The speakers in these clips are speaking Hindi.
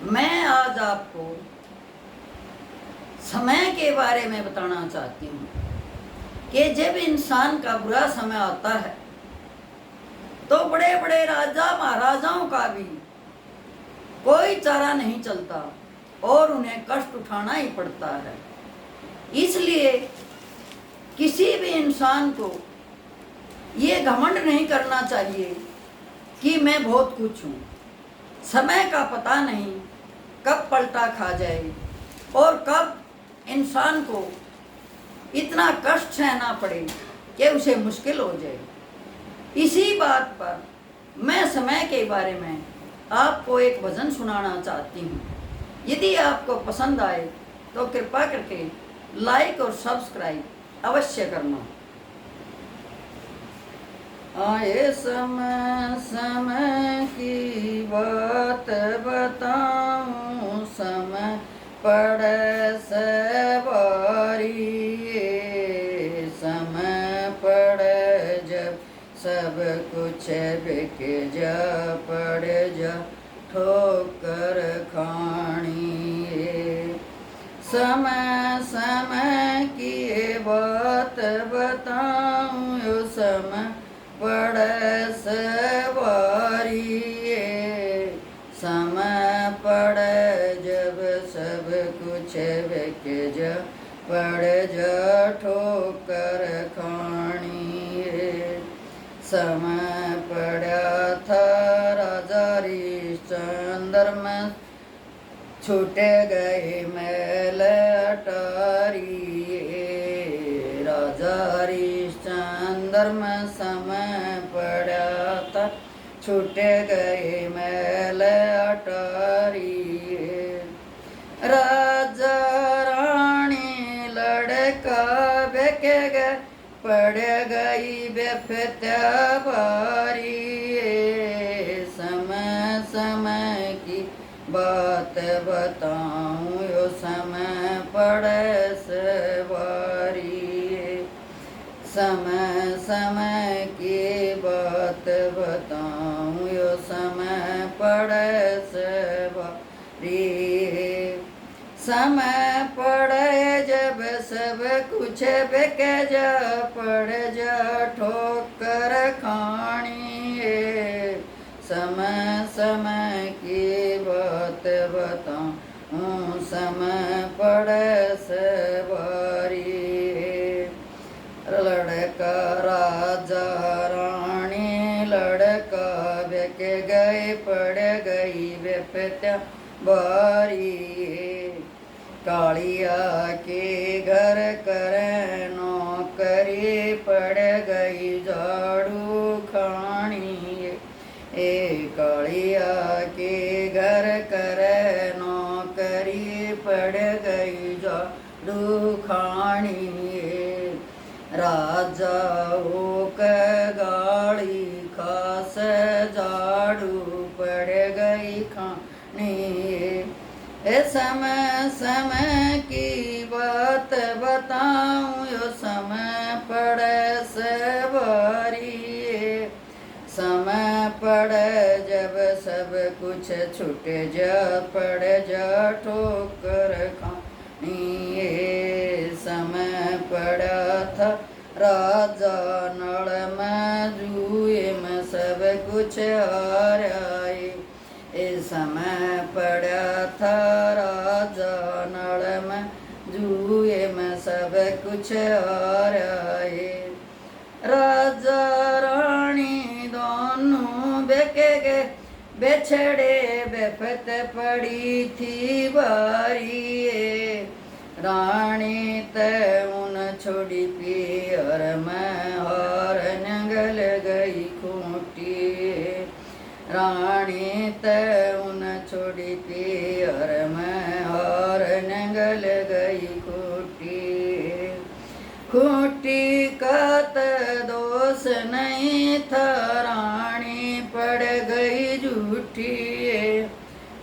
मैं आज आपको समय के बारे में बताना चाहती हूँ कि जब इंसान का बुरा समय आता है तो बड़े बड़े राजा महाराजाओं का भी कोई चारा नहीं चलता और उन्हें कष्ट उठाना ही पड़ता है। इसलिए किसी भी इंसान को ये घमंड नहीं करना चाहिए कि मैं बहुत कुछ हूँ। समय का पता नहीं कब पलटा खा जाए और कब इंसान को इतना कष्ट सहना पड़े कि उसे मुश्किल हो जाए। इसी बात पर मैं समय के बारे में आपको एक भजन सुनाना चाहती हूँ। यदि आपको पसंद आए तो कृपा करके लाइक और सब्सक्राइब अवश्य करना। आए समय समय की बात बताऊं, समय पड़े सवारी, समय पड़े जब सब कुछ बिक जा, पड़ जा ठोकर खानी। समय समय की बात बताऊं, यो समय पड़े सवारी, समय पड़े जब सब कुछ बिक जा, पड़ जा ठोकर खानी। समय पड़ा था राजा हरिश्चंद्र में, छूट गई मैल अटारी। राजा हरिश्चंद्र में समय पड़ा था, छूट गई मैल अटारी। राजा रानी लड़का बेक गए, पड़ गई बेफत्या बारी। समय समय की बात बताऊं, यो समय पड़े सवारी। समय समय की बात बताऊं, यो समय पड़े सवारी। समय पड़े जब सब कुछ बिक जा, पड़ जा ठोकर खानी। समय समय की बात बताऊं, समय पड़े सवारी। लड़का राजा रानी लड़का बिक गए, पड़ गई बेफत्या बारी। कालिया के घर करे नौकरी, पड़ गई झाड़ू खानी। कालिया के घर करे नौकरी, पड़ गई झाड़ू खानी। राजाओं के गाड़ी खास झाड़ू, पड़ गई खानी। समय समय की बात बताऊं, यो समय पड़े सवारी। समय पड़े जब सब कुछ छूट जा, पड़ जा ठोकर खानी। समय पड़ा था राजा नल में, जुए में सब कुछ हार आए। समय पड़ा था राजा नल में, जुए में सब कुछ हार आए। राजा रानी दोनों बेके गए, बेछड़े बेफत पड़ी थी बारी। रानी ते उन छोड़ी पियर में, हार नंगल गई खूंटी। रानी ते उन छोड़ी पियर में, हार नंगल गई खूंटी। खूंटी का त दोष नहीं था, रानी पड़ गई झूठी।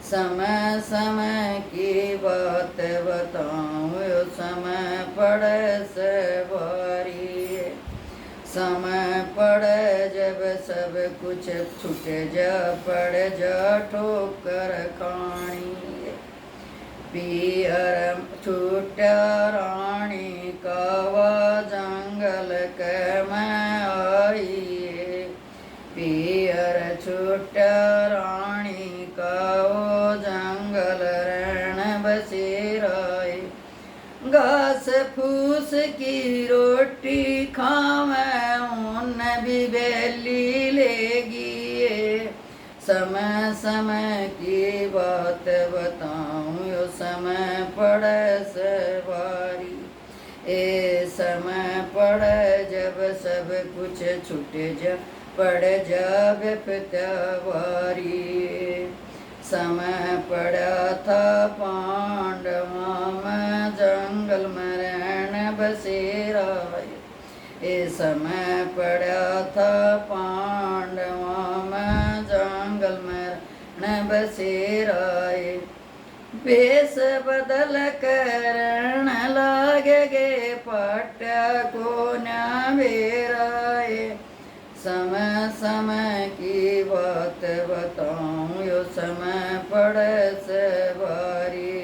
समय समय की बात बताऊं, यो समय पड़े सवारी। समय पड़े जब सब कुछ छूट जा, पड़ जा ठोकर खानी। पियर छूटा रानी कावा जंगल के मैं आई। पियर छूटा रानी कावो जंगल रण बसेराए। घास फूस की रोटी खावे उन भी बेली लेगी। समय समय की बात बताऊं यो समय पड़े सवारी। ए समय पड़े जब सब कुछ छूट जा पड़ जावे पितवारी। समय पड़ा था पांडवा में जंगल में रहन बसेरा। ए समय पड़ा था पांडवा में जंगल में रहन बसेरा। वेश बदल करण लागे पाट्या को न्यावेराए। समय समय की बात बताऊं यो समय पड़े सवारी।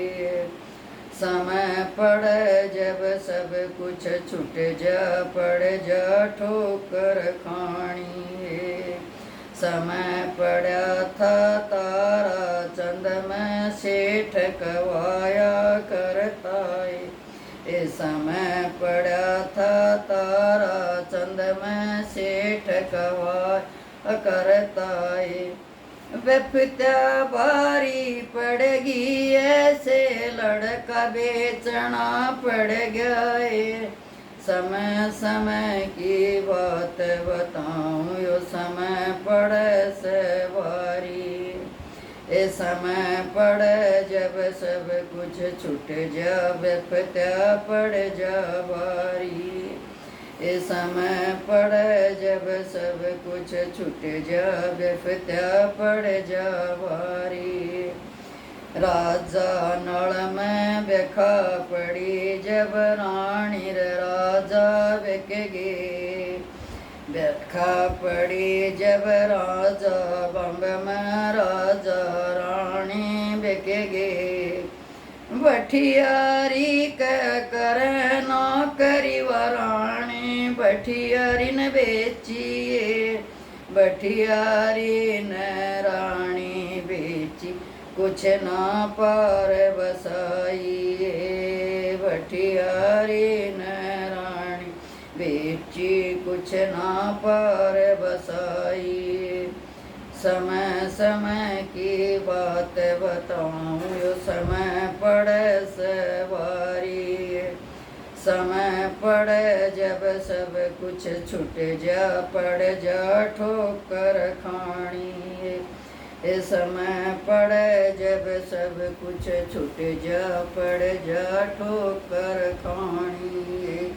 समय पड़े जब सब कुछ छूट जा पड़ जा ठोकर खानी। समय पड़ा था तारा चंद में सेठ कवाया करता है। ए समय पड़ा था तारा चंद में सेठ कवाया करता है। विपत्या भारी पड़ेगी ऐसे लड़का बेचना पड़ गया है। समय समय की बात बताऊं यो समय पड़े सवारी। ए समय पड़े जब सब कुछ छूट जा विपत्या पड़ जा भारी। ए समय पड़े जब सब कुछ छूट जा विपत्या पड़ जा भारी। राजा नल में बेखा पड़ी जब रानी राजा बिक गे। बेखा पड़ी जब राजा बम्ब में राजा रानी बिक गे। बठियारी कर नौकरी वरानी बठियारी न बेचिए। बठियारी न रानी बेची कुछ ना पार बसाइए। बठियारी न रानी बेची कुछ ना पार बसाइए। समय समय की बात बताऊं यो समय पड़े सवारी। समय पड़े जब सब कुछ छूट जा पड़ जा ठोकर खानी। ए समय पड़े जब सब कुछ छूट जा पड़ जा ठोकर खानी।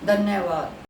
धन्यवाद।